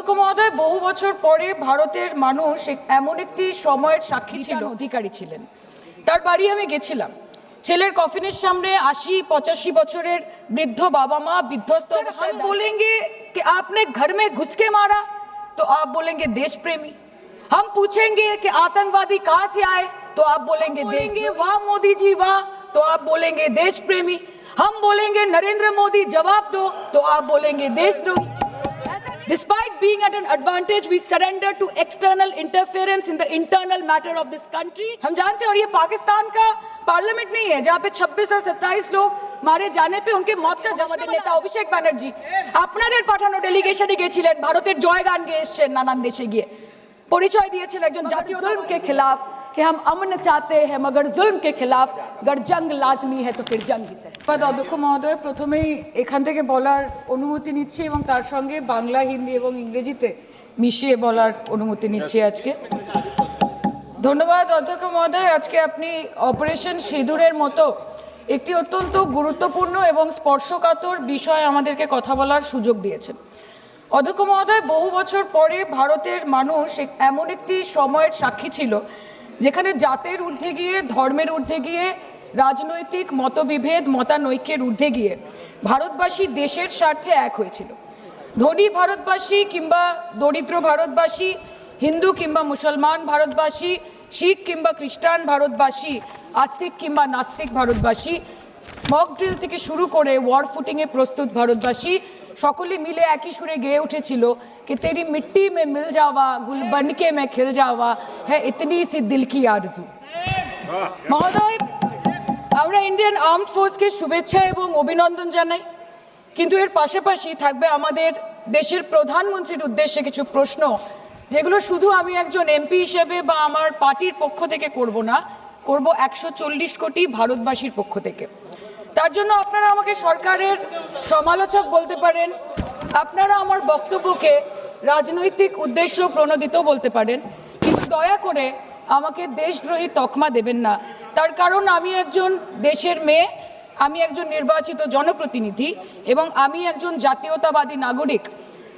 অধ্যক্ষ মহোদয়, বহু বছর পরে ভারতের মানুষ এমন একটি সময়ের সাক্ষী ছিল, অধিকারী ছিলেন। তার বাড়ি আমি গেছিলাম। ছেলের কফিনের সামনে 80-85 বছরের বৃদ্ধ বাবা মা বিধ্বস্ত অবস্থায়। बोलेंगे कि आपने घर में घुस के मारा तो आप बोलेंगे देश प्रेमी। हम पूछेंगे कि आतंकवादी कहां से आए तो आप बोलेंगे देश। वाह मोदी जी वाह तो आप बोलेंगे देश प्रेमी। हम बोलेंगे नरेंद्र मोदी जवाब दो तो आप बोलेंगे देशद्रोही। Despite being at an advantage, we surrender to external interference in the internal matter of this country. हम जानते हैं, और ये पाकिस्तान का पार्लियामेंट नहीं है जहाँ पे 26 और 27 लोग मारे जाने पे उनके मौत का जश्न नेता অভিষেক ব্যানার্জি আপনাদের পাঠানো ডেলিগেশনে গিয়েছিলেন, ভারতের জয়গান গেয়ে এসেছেন, নানান দেশে গিয়ে পরিচয় দিয়েছেন একজন জাতীয় जुल्म के खिलाफ कि हम अमन चाहते हैं मगर जुल्म के खिलाफ अगर जंग लाजमी है तो फिर जंग ही से। অধ্যক্ষ মহোদয়, প্রথমেই এখান থেকে বলার অনুমতি নিচ্ছি এবং তার সঙ্গে বাংলা, হিন্দি এবং ইংরেজিতে মিশিয়ে বলার অনুমতি নিচ্ছি আজকে। ধন্যবাদ অধ্যক্ষ মহোদয়। আজকে আপনি অপারেশন সিঁদুরের মতো একটি অত্যন্ত গুরুত্বপূর্ণ এবং স্পর্শকাতর বিষয় আমাদেরকে কথা বলার সুযোগ দিয়েছেন। অধ্যক্ষ মহোদয়, বহু বছর পরে ভারতের মানুষ এমন একটি সময়ের সাক্ষী ছিল যেখানে জাতের ঊর্ধ্বে গিয়ে, ধর্মের ঊর্ধ্বে গিয়ে, রাজনৈতিক মতবিভেদ, মতানৈক্যের ঊর্ধ্বে গিয়ে ভারতবাসী দেশের স্বার্থে এক হয়েছিল। ধনী ভারতবাসী কিংবা দরিদ্র ভারতবাসী, হিন্দু কিংবা মুসলমান ভারতবাসী, শিখ কিংবা খ্রিস্টান ভারতবাসী, আস্তিক কিংবা নাস্তিক ভারতবাসী, মক ড্রিল থেকে শুরু করে ওয়ার ফুটিংয়ে প্রস্তুত ভারতবাসী সকলে মিলে একই সুরে গেয়ে উঠেছিল कि तेरी मिट्टी में मिल जावा गुल बनके मैं खिल जावा है इतनी सी दिल की आरजू। মহোদয়, আমরা ইন্ডিয়ান আর্মড ফোর্সকে শুভেচ্ছা এবং অভিনন্দন জানাই, কিন্তু এর পাশাপাশি থাকবে আমাদের দেশের প্রধানমন্ত্রীর উদ্দেশ্যে কিছু প্রশ্ন, যেগুলো শুধু আমি একজন এমপি হিসেবে বা আমার পার্টির পক্ষ থেকে করব না, করব 140 কোটি ভারতবাসীর পক্ষ থেকে। তার জন্য আপনারা আমাকে সরকারের সমালোচক বলতে পারেন, আপনারা আমার বক্তব্যকে রাজনৈতিক উদ্দেশ্য প্রণোদিত বলতে পারেন, কিন্তু দয়া করে আমাকে দেশদ্রোহী তকমা দেবেন না। তার কারণ আমি একজন দেশের মেয়ে, আমি একজন নির্বাচিত জনপ্রতিনিধি এবং আমি একজন জাতীয়তাবাদী নাগরিক,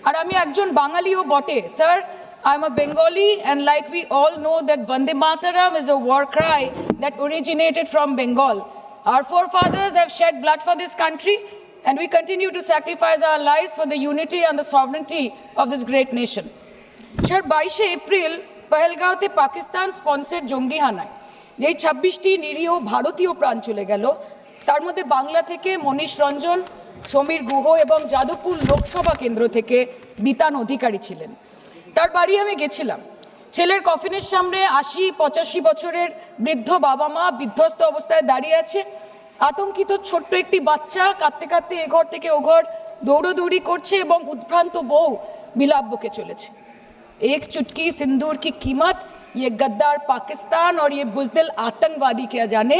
আর আমি একজন বাঙালিও বটে। Sir, I am a Bengali, and like we all know that Vande Mataram is a war cry that originated from Bengal. Our forefathers have shed blood for this country, and we continue to sacrifice our lives for the unity and the sovereignty of this great nation. Sir, 22 April পহেলগাঁওতে Pakistan sponsor জঙ্গি হানায় যেই 26টি নিরীহ ভারতীয় প্রাণ চলে গেল, তার মধ্যে বাংলা থেকে মনীষ রঞ্জন, সমীর গুহ এবং যাদবপুর লোকসভা কেন্দ্র থেকে বিতান অধিকারী ছিলেন। তার বাড়ি আমি গেছিলাম। ছেলের কফিনের সামনে 80-85 বছরের বৃদ্ধ বাবা মা বিধ্বস্ত অবস্থায় দাঁড়িয়ে আছে। আতঙ্কিত ছোট্ট একটি বাচ্চা কাঁদতে কাঁদতে এ ঘর থেকে ও ঘর দৌড়োদৌড়ি করছে এবং উদ্ভ্রান্ত বউ বিলাপ বকে চলেছে। एक चुटकी सिंदूर की कीमत ये गद्दार पाकिस्तान और ये बुज़दिल आतंकवादी क्या जाने,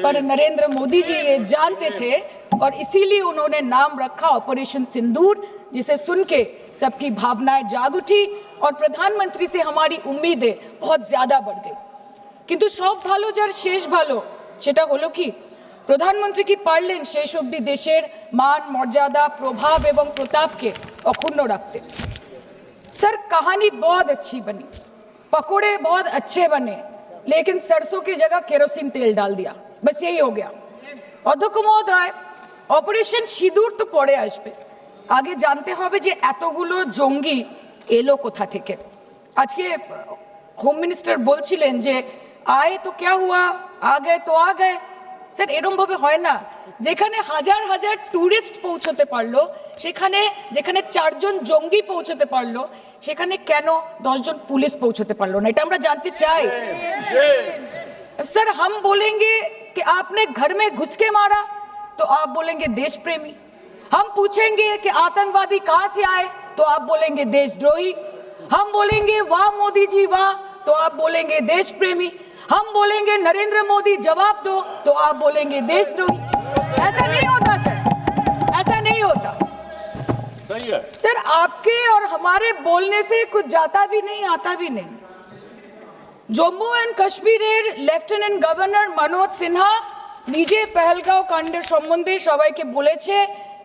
पर नरेंद्र मोदी जी ये जानते थे और इसीलिए उन्होंने नाम रखा ऑपरेशन सिंदूर, जिसे सुन के सबकी भावनाएं जाग उठी और प्रधानमंत्री से हमारी उम्मीदें बहुत ज़्यादा बढ़ गई। किंतु सब भालो जार शेष भालो सेटा हलो कि प्रधानमंत्री की पारलेन शेष अब्दि देशेर मान मर्यादा प्रभाव एवं प्रताप के अक्षुण्ण रखते। सर, कहानी बहुत अच्छी बनी, पकोड़े बहुत अच्छे बने, लेकिन सरसों की जगह केरोसिन तेल डाल दिया, बस यही हो गया। অধ্যক্ষ মহোদয়, অপারেশন সিঁদুর তো পরে আসবে, আগে জানতে হবে যে এতগুলো জঙ্গি এলো কোথা থেকে। আজকে হোম মিনিস্টার বলছিলেন যে আয়ে তো ক্যা হুয়া, আ গয়ে তো আ গয়ে। স্যার, এরমভাবে হয় না। যেখানে হাজার হাজার ট্যুরিস্ট পৌঁছতে পারলো, সেখানে যেখানে 4 জন জঙ্গি পৌঁছতে পারলো, সেখানে কেন 10 জন পুলিশ পৌঁছতে পারলো না, এটা আমরা জানতে চাই। सर, हम बोलेंगे कि आपने घर में घुस के मारा तो आप बोलेंगे देश प्रेमी। हम पूछेंगे कि आतंकवादी कहां से आए तो आप बोलेंगे देशद्रोही। हम बोलेंगे वाह मोदी जी वाह तो आप बोलेंगे देश प्रेमी। हम बोलेंगे नरेंद्र मोदी जवाब दो तो आप बोलेंगे देशद्रोही। ऐसा नहीं होता सर, ऐसा नहीं होता। सही है सर, आपके और हमारे बोलने से कुछ जाता भी नहीं आता भी नहीं। জম্মু অ্যান্ড কাশ্মীরের লেফটেন্যান্ট গভর্নর মনোজ সিনহা নিজে পেহেলগাঁও কাণ্ডের সম্বন্ধে সবাইকে বলেছে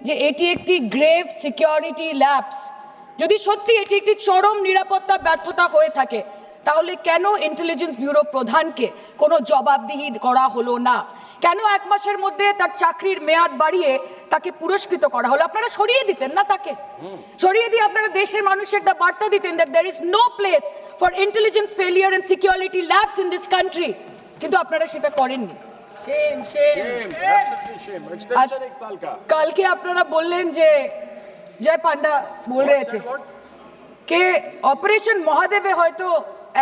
যে এটি একটি গ্রেভ সিকিউরিটি ল্যাপস। যদি সত্যি এটি একটি চরম নিরাপত্তা ব্যর্থতা হয়ে থাকে তাহলে কেন ইন্টেলিজেন্স ব্যুরো প্রধানকে কোনো জবাবদিহি করা হলো না? কেন 1 মাসের মধ্যে তার চাকরির মেয়াদ বাড়িয়ে তাকে পুরস্কৃত করা হলো? আপনারা সরিয়ে দিতেন না তাকে? সরিয়ে দিয়ে আপনারা দেশের মানুষকে একটা বার্তা দিতেন that there is no place for intelligence failure and security labs in this country, কিন্তু আপনারা সেটা করেননি। Shame, absolutely shame. आज Extension 1 साल का। कल के আপনারা বললেন যে জয় পান্ডা বল रहे थे कि অপারেশন মহাদেবে হয়তো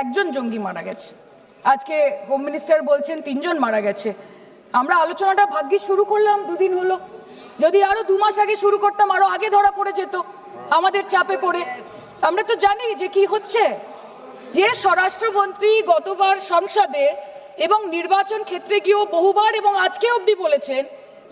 একজন জঙ্গি মারা গেছে, আজকে হোম মিনিস্টার বলছেন 3 জন মারা গেছে। আমরা আলোচনাটা ভাগ্যিস শুরু করলাম 2 দিন হলো, যদি আরো 2 মাস আগে শুরু করতাম আরো আগে ধরা পড়ে যেত আমাদের চাপে পড়ে। আমরা তো জানি যে কি হচ্ছে, যে স্বরাষ্ট্রমন্ত্রী গতবার সংসদে এবং নির্বাচন ক্ষেত্রে গিয়েও বহুবার এবং আজকে অবধি বলেছেন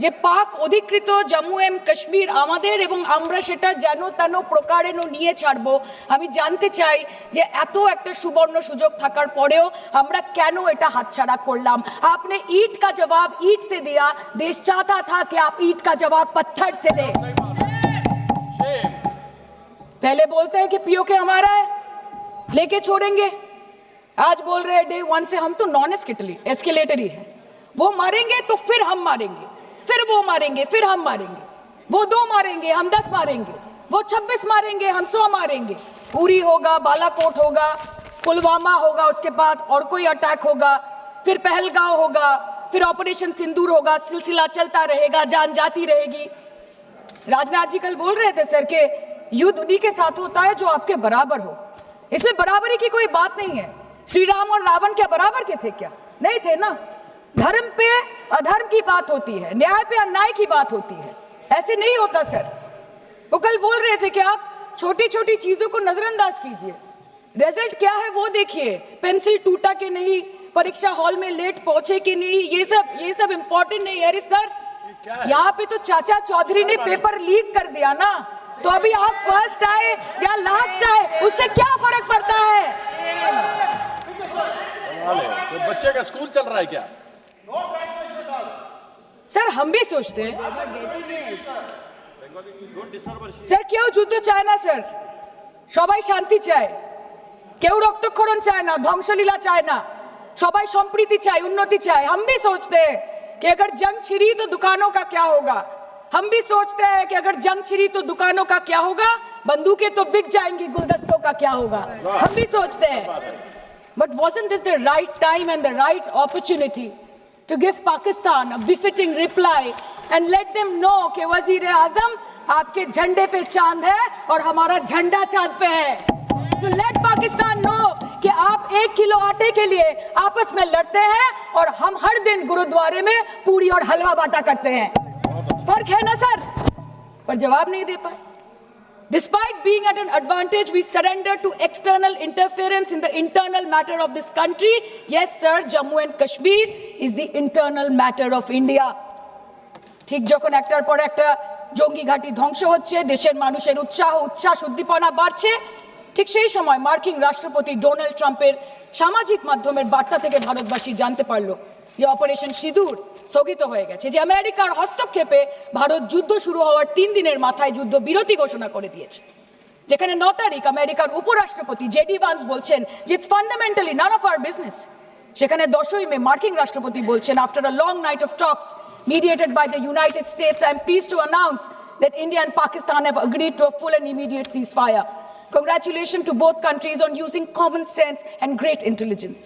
যে পাক অধিকৃত জম্মু এন্ড কাশ্মীর আমাদের এবং আমরা সেটা যেন তেন প্রকারেণ নিয়ে ছাড়বো। আমি জানতে চাই যে এত একটা সুবর্ণ সুযোগ থাকার পরেও আমরা কেন এটা হাতছাড়া করলাম? আপনি ईंट का जवाब ईंट से दिया, देश चाहता था कि आप ईंट का जवाब पत्थर से दें। पहले बोलते हैं कि पीओके हमारा है, लेके छोड़ेंगे, आज बोल रहे हैं डे 1 से हम तो नॉन एस्केलेटरी है, वो मारेंगे तो फिर हम मारेंगे, फिर वो मारेंगे, फिर हम मारेंगे, वो 2 मारेंगे हम 10 मारेंगे, वो 26 मारेंगे हम 100 मारेंगे। उरी होगा, बालाकोट होगा, पुलवामा होगा, उसके बाद और कोई अटैक होगा, फिर पहलगांव होगा, फिर ऑपरेशन सिंदूर होगा, सिलसिला चलता रहेगा, जान जाती रहेगी। राजनाथ जी कल बोल रहे थे सर कि युद्ध उन्हीं के साथ होता है जो आपके बराबर हो। इसमें बराबरी की कोई बात नहीं है। श्री राम और रावण क्या बराबर के थे क्या? नहीं थे ना। धर्म पे अधर्म की बात होती है, न्याय पे अन्याय की बात होती है, ऐसे नहीं होता सर। वो कल बोल रहे थे कि आप छोटी छोटी चीजों को नजरअंदाज कीजिए, रिजल्ट क्या है वो देखिए, पेंसिल टूटा कि नहीं, परीक्षा हॉल में लेट पहुंचे कि नहीं, ये सब इम्पोर्टेंट नहीं है। अरे सर यहाँ पे तो चाचा चौधरी ने पेपर लीक कर दिया ना, तो अभी आप फर्स्ट आए या लास्ट आए उससे क्या फर्क पड़ता है? तो बच्चे का स्कूल चल रहा है क्या? স্যার हम भी सोचते हैं স্যার কেউ যুদ্ধ চায় না স্যার, সবাই শান্তি চায়, কেউ রক্তক্ষরণ চায় না, ধ্বংসলীলা চায় না, সবাই সম্প্রীতি চায়, উন্নতি চায়। हम भी सोचते हैं कि अगर जंग छिड़ी तो दुकानों का क्या होगा, हम भी सोचते हैं कि अगर जंग छिड़ी तो दुकानों का क्या होगा, बंदूकें तो बिक जाएंगी, गुलदस्तों का क्या होगा, हम भी सोचते हैं। But wasn't this the right time and the right opportunity to give Pakistan a befitting reply and let them know कि वज़ीर-ए-आज़म आपके झंडे पे चांद है और हमारा झंडा चांद पे है। To let Pakistan know कि आप 1 किलो आटे के लिए आपस में लड़ते हैं और हम हर दिन गुरुद्वारे में पूरी और हलवा बांटा करते हैं। फर्क है ना सर? पर जवाब नहीं दे पाए। Despite being at an advantage, we surrender to external interference in the internal matter of this country. Yes, sir, Jammu and Kashmir is the internal matter of India. ঠিক যখন একটার পর একটা জঙ্গি ঘাঁটি ধ্বংস হচ্ছে, দেশের মানুষের উচ্ছ্বাস উদ্দীপনা বাড়ছে, ঠিক সেই সময় মার্কিন রাষ্ট্রপতি ডোনাল্ড ট্রাম্পের সামাজিক মাধ্যমের বার্তা থেকে ভারতবাসী জানতে পারলো যে অপারেশন সিঁদুর স্থগিত হয়ে গেছে, যে আমেরিকার হস্তক্ষেপে ভারত যুদ্ধ শুরু হওয়ার 3 দিনের মাথায় যুদ্ধ বিরতি ঘোষণা করে দিয়েছে, যেখানে 9 তারিখ আমেরিকার উপরাষ্ট্রপতি জেডি ভান্স বলছেন যে it's fundamentally none of our business. সেখানে 10ই মে মার্কিন রাষ্ট্রপতি বলছেন, after a long night of talks mediated by the United States, I am pleased to announce that India and Pakistan have agreed to a full and immediate ceasefire. Congratulations to both countries on using common sense and great intelligence.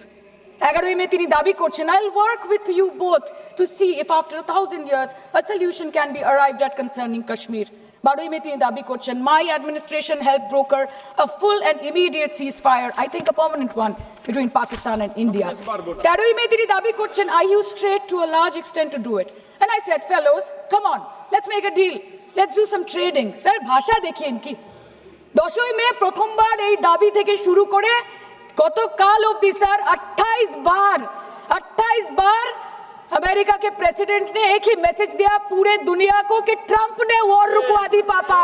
11ই মে তিনি দাবি করছেন, I'll work with you both to see if after 1000 years a solution can be arrived at concerning Kashmir. 12ই মে তিনি দাবি করছেন, my administration helped broker a full and immediate ceasefire, I think a permanent one, between Pakistan and India. 13ই মে তিনি দাবি করছেন, I used trade to a large extent to do it. And I said, fellows, come on, let's make a deal. Let's do some trading. Sir, ভাষা দেখিয়ে কি? 10ই মে প্রথমবার এই দাবি থেকে শুরু করে গতকাল অবধি স্যার 28 बार अमेरिका के प्रेसिडेंट ने एक ही मैसेज दिया पूरे दुनिया को कि ट्रंप ने वॉर रुकवा दी पापा,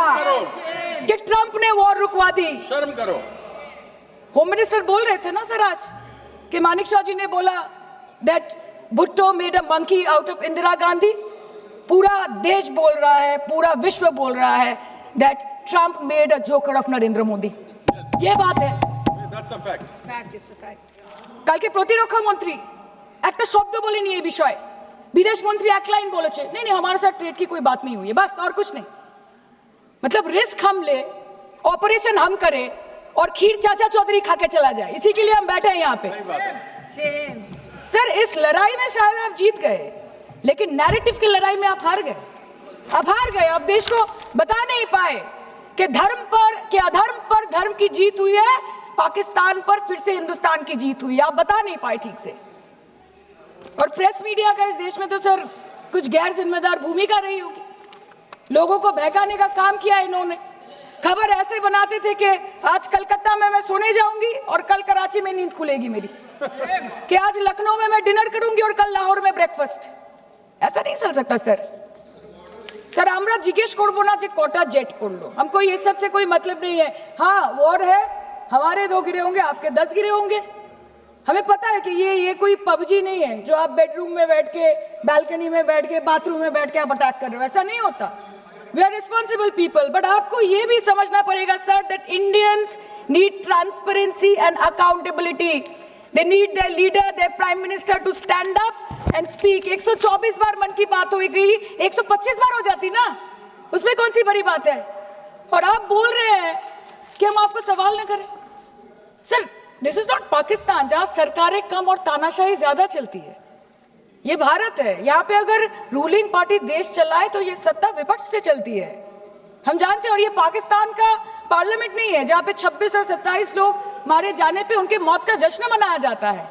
कि ट्रंप ने वॉर रुकवा दी। शर्म करो। होम मिनिस्टर बोल रहे थे ना सर आज कि मानिक शाह जी ने बोला that Bhutto made a monkey out of Indira Gandhi. पूरा देश बोल रहा है, पूरा विश्व बोल रहा है that Trump made a joker of Narendra Modi. ये बात है। That's a fact. কালকে প্রতিরক্ষা মন্ত্রী একটা শব্দ বলেনি এই বিষয়ে, विदेश मंत्री एक लाइन बोले नहीं नहीं हमारे साथ ट्रेड की कोई बात नहीं हुई है, बस और कुछ नहीं। मतलब रिस्क हम ले, ऑपरेशन हम करें और खीर चाचा चौधरी खा के चला जाए, इसी के लिए हम बैठे हैं यहाँ पे। सर इस लड़ाई में शायद आप जीत गए, लेकिन नैरेटिव की लड़ाई में आप हार गए। आप हार गए, आप देश को बता नहीं पाए कि धर्म पर कि अधर्म पर धर्म की जीत हुई है, पाकिस्तान पर फिर से हिंदुस्तान की जीत हुई है, आप बता नहीं पाए ठीक से। और प्रेस मीडिया का इस देश में तो सर कुछ गैर जिम्मेदार भूमिका रही होगी, लोगों को बहकाने का काम किया इन्होंने। खबर ऐसे बनाते थे कि आज कलकत्ता में मैं सोने जाऊंगी और कल कराची में नींद खुलेगी मेरी, कि आज लखनऊ में मैं डिनर करूंगी और कल लाहौर में ब्रेकफास्ट। ऐसा नहीं चल सकता सर। सर আমরা জিজ্ঞেস করব না যে কটা জেট পড়লো, हमको ये सब से कोई मतलब नहीं है। हाँ वॉर है, हमारे 2 गिरे होंगे, आपके 10 गिरे होंगे। हमें पता है कि ये कोई पबजी नहीं है जो आप बेडरूम में बैठ के, बालकनी में बैठ के, बाथरूम में बैठ के आप अटैक कर रहे हो, ऐसा नहीं होता। We are responsible people, but आपको ये भी समझना पड़ेगा sir that Indians need transparency and accountability. They need their leader, their prime minister to stand up and speak. 124 बार मन की बात हो गई, 125 बार हो जाती ना, उसमें कौन सी बड़ी बात है। और आप बोल रहे हैं कि हम आपको सवाल न करें। Sir this is not Pakistan जहां सरकारें कम और तानाशाही ज्यादा चलती है, ये भारत है। यहाँ पे अगर रूलिंग पार्टी देश चलाए तो ये सत्ता विपक्ष से चलती है, हम जानते हैं। और ये पाकिस्तान का पार्लियामेंट नहीं है जहाँ पे 26 और 27 लोग मारे जाने पे उनके मौत का जश्न मनाया जाता है,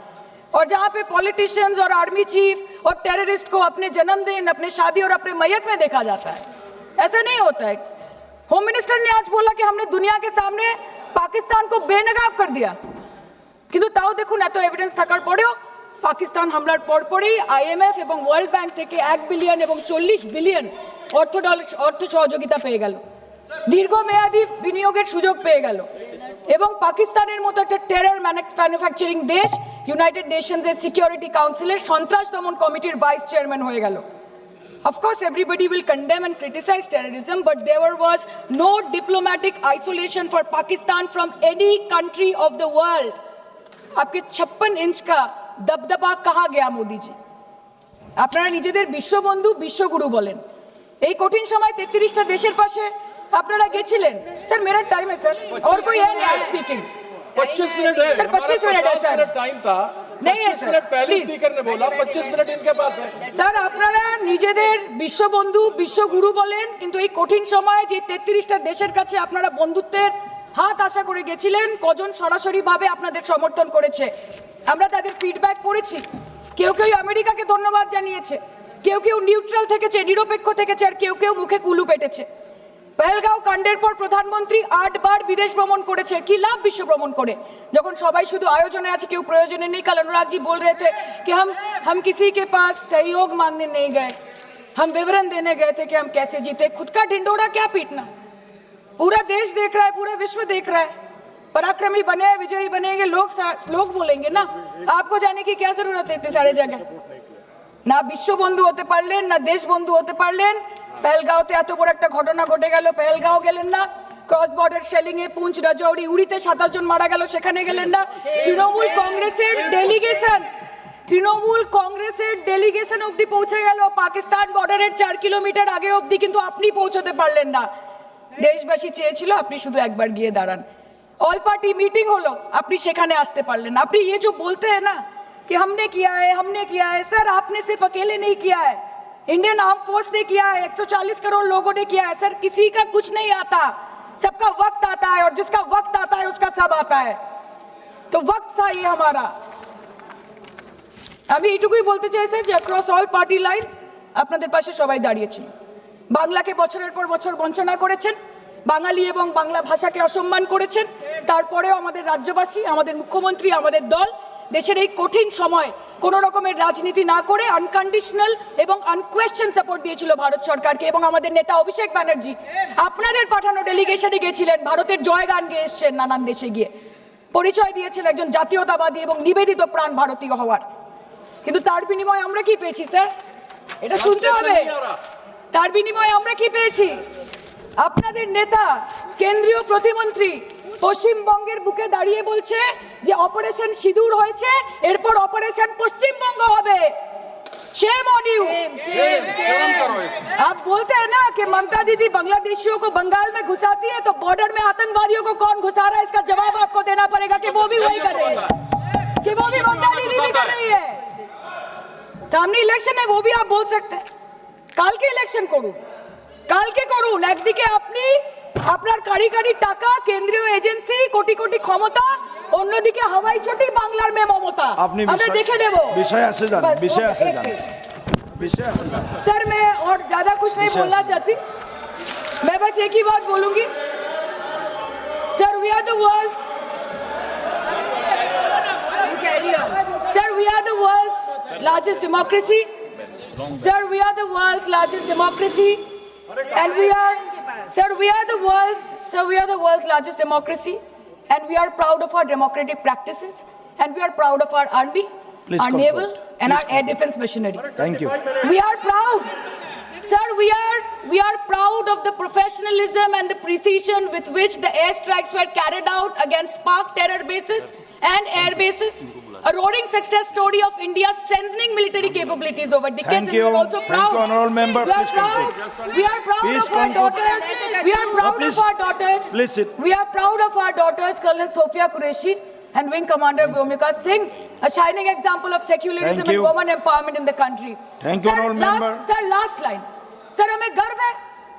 और जहाँ पे पॉलिटिशियंस और आर्मी चीफ और टेररिस्ट को अपने जन्मदिन, अपने शादी और अपने मैयत में देखा जाता है। ऐसा नहीं होता है। होम मिनिस्टर ने आज बोला कि हमने दुनिया के सामने पाकिस्तान को बेनकाब कर दिया, কিন্তু তাও দেখুন এত এভিডেন্স থাকার পরেও পাকিস্তান হামলার পরপরই আইএমএফ এবং ওয়ার্ল্ড ব্যাংক থেকে 1 বিলিয়ন এবং 40 বিলিয়ন অর্থ সহযোগিতা পেয়ে গেল, দীর্ঘমেয়াদী বিনিয়োগের সুযোগ পেয়ে গেল, এবং পাকিস্তানের মতো একটা টেরর ম্যানুফ্যাকচারিং দেশ ইউনাইটেড নেশনসের সিকিউরিটি কাউন্সিলের সন্ত্রাস দমন কমিটির ভাইস চেয়ারম্যান হয়ে গেল। Of course, everybody will condemn and criticize terrorism, but there was no diplomatic isolation for Pakistan from any country of the world. आपके 56 इंच का दबदबा कहाँ गया मोदी जी? আপনারা নিজেদের বিশ্ববন্ধু বিশ্বগুরু বলেন, এই কঠিন সময় 33টা দেশের পাশে আপনারা গেছিলেন। স্যার मेरा टाइम है सर, और कोई है नहीं स्पीकिंग। 25 मिनट है सर 25 मिनट है सर, टाइम था नहीं है सर, मिनट पहले प्लीज स्पीकर ने बोला 25 मिनट इनके पास है। স্যার আপনারা নিজেদের বিশ্ববন্ধু বিশ্বগুরু বলেন, কিন্তু এই কঠিন সময়ে যে 33টা দেশের কাছে আপনারা বন্ধুত্বের হাত আশা করে গেছিলেন, কজন সরাসরিভাবে আপনাদের সমর্থন করেছে আমরা তাদের ফিডব্যাক পড়েছি। কেউ কেউ আমেরিকাকে ধন্যবাদ জানিয়েছে, কেউ কেউ নিউট্রাল থেকেছে, নিরপেক্ষ থেকেছে, আর কেউ কেউ মুখে কুলু পেটেছে। পহেলগাঁও কাণ্ডের পর প্রধানমন্ত্রী 8 বার বিদেশ ভ্রমণ করেছে, কি লাভ বিশ্ব ভ্রমণ করে যখন সবাই শুধু আয়োজনে আছে, কেউ প্রয়োজনে নেই। कल अनुराग जी बोल रहे थे कि हम किसी के पास सहयोग मांगने नहीं गए, हम विवरण देने गए थे कि हम कैसे जीते। खुद का ढिंडोरा क्या पीटना, पूरा देश देख रहा है, पूरा विश्व देख रहा है। पराक्रमी बने, विजयी बनेंगे लोग बोलेंगे ना, आपको जाने की क्या जरूरत है इतने सारे जगह। ना विश्व बंधु होते पारलेन, ना देश बंधु होते पारलेन। पहलगाঁওতে এত বড় একটা ঘটনা ঘটে গেল, পহেলগাঁও গেলেন না। ক্রস বর্ডার শেলিং এ পুঞ্চ, রাজৌরি, উড়িতে 27 জন মারা গেল, সেখানে গেলেন না। তৃণমূল কংগ্রেসের ডেলিগেশন অবধি পৌঁছে গেল পাকিস্তান বর্ডারের 4 কিলোমিটার আগে অবধি, কিন্তু আপনি পৌঁছতে পারলেন না। দেশবাসী চেয়েছিল আপনি শুধু একবার গিয়ে দাঁড়ান। ऑल पार्टी मीटिंग হলো, আপনি সেখানে আসতে পারলেন না। আপনি ये जो बोलते हैं ना कि हमने किया है, सर आपने सिर्फ अकेले नहीं किया है, इंडियन आर्म फोर्स ने किया है, 140 करोड़ लोगों ने किया है। सर किसी का कुछ नहीं आता, सबका वक्त आता है, और जिसका वक्त आता है उसका सब आता है। तो वक्त था ये हमारा। আমি এটুকুই বলতে চাই স্যার যে অ্যাক্রস অল পার্টি লাইনস আপনাদের পাশে সবাই দাঁড়িয়েছিল। বাংলাকে বছরের পর বছর বঞ্চনা করেছেন, বাঙালি এবং বাংলা ভাষাকে অসম্মান করেছেন, তারপরেও আমাদের রাজ্যবাসী, আমাদের মুখ্যমন্ত্রী, আমাদের দল দেশের এই কঠিন সময় কোনো রকমের রাজনীতি না করে আনকন্ডিশনাল এবং আনকোয়েশ্চন সাপোর্ট দিয়েছিল ভারত সরকারকে। এবং আমাদের নেতা অভিষেক ব্যানার্জি আপনাদের পাঠানো ডেলিগেশনে গেছিলেন, ভারতের জয়গান গেয়ে এসছেন, নানান দেশে গিয়ে পরিচয় দিয়েছেন একজন জাতীয়তাবাদী এবং নিবেদিত প্রাণ ভারতীয় হওয়ার। কিন্তু তার বিনিময়ে আমরা কি পেয়েছি স্যার? এটা শুনতে হবে। তার বিনিময়ে আমরা কি পেয়েছি? আপনাদের নেতা কেন্দ্রীয় প্রতিমন্ত্রী পশ্চিমবঙ্গের বুকে দাঁড়িয়ে বলছে যে অপারেশন সিঁদুর হয়েছে, এরপর অপারেশন পশ্চিমবঙ্গ হবে। Shame on you. शर्म करो एक। आप बोलते हैं ना कि ममता दीदी बांग्लादेशियों को बंगाल में घुसाती है, तो बॉर्डर में आतंकवादियों को कौन घुसा रहा है, इसका जवाब आपको देना पड़ेगा कि वो भी वही कर रही है, कि वो भी ममता दीदी भी कर रही है। सामने इलेक्शन है, वो भी आप बोल सकते हैं। কালকে ইলেকশন করুন, কালকে করুন। একদিকে আপনি আপনার কারিগরি টাকা, কেন্দ্রীয় এজেন্সি, কোটি কোটি ক্ষমতা, অন্যদিকে হাওয়াই চটি বাংলার মে মমতা। আপনি আমরা দেখে নেব। বিষয় আসে যান, बस, বিষয় ओके, আসে एक যান, मिनट। বিষয় আসে যান। सर मैं और ज्यादा कुछ नहीं विषय बोलना से- चाहती, मैं बस एक ही बात बोलूंगी। Sir we are the world's, sir we are the world's largest democracy, sir we are the world's largest democracy, and we are, sir we are the world's largest democracy, and we are proud of our democratic practices, and we are proud of our army, Please our conclude. naval, and Please our air defense machinery. Thank you. We are proud, sir. We are proud of the professionalism and the precision with which the airstrikes were carried out against Pak terror bases and air bases. A roaring success story of India's strengthening military capabilities over decades. Thank And we you. are also Thank proud. you, honorable member. We are Please proud. conclude. We are proud Please of our conclude. daughters. We are proud please- of our daughters. please sit. We are proud of our daughters, Colonel Sophia Qureshi and Wing Commander Vyomika Singh, a shining example of secularism Thank and you. women empowerment in the country. Thank you, honorable member. Sir, last line. Sir हमें गर्व है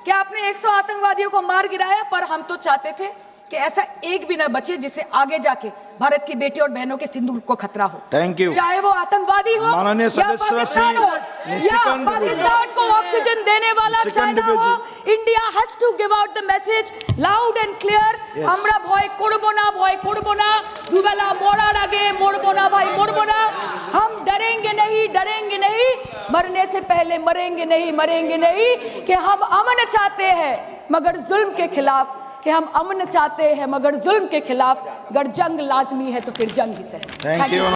कि आपने 100 आतंकवादियों को मार गिराया, पर हम तो चाहते थे कि ऐसा एक भी न बचे जिससे आगे जाके भारत की बेटी और बहनों के सिंदूर को खतरा हो। Thank you. चाहे वो आतंकवादी हो माननीय या सदस्य पाकिस्तान श्री हो या निशिकांत दुबे। पाकिस्तान को ऑक्सीजन देने वाला निशिकांत चाइना दुबे हो, ji. India has to give out the message loud and clear. Yes. আমরা ভয় করব না, ভয় করব না, দুবেলা মরার আগে মরবো না ভাই, মরবো না। हम डरेंगे नहीं, मरने से पहले मरेंगे नहीं, कि हम अमन चाहते हैं मगर जुल्म के खिलाफ, कि हम अमन चाहते हैं मगर जुल्म के खिलाफ। अगर जंग लाजमी है तो फिर जंग ही सही। Thank you.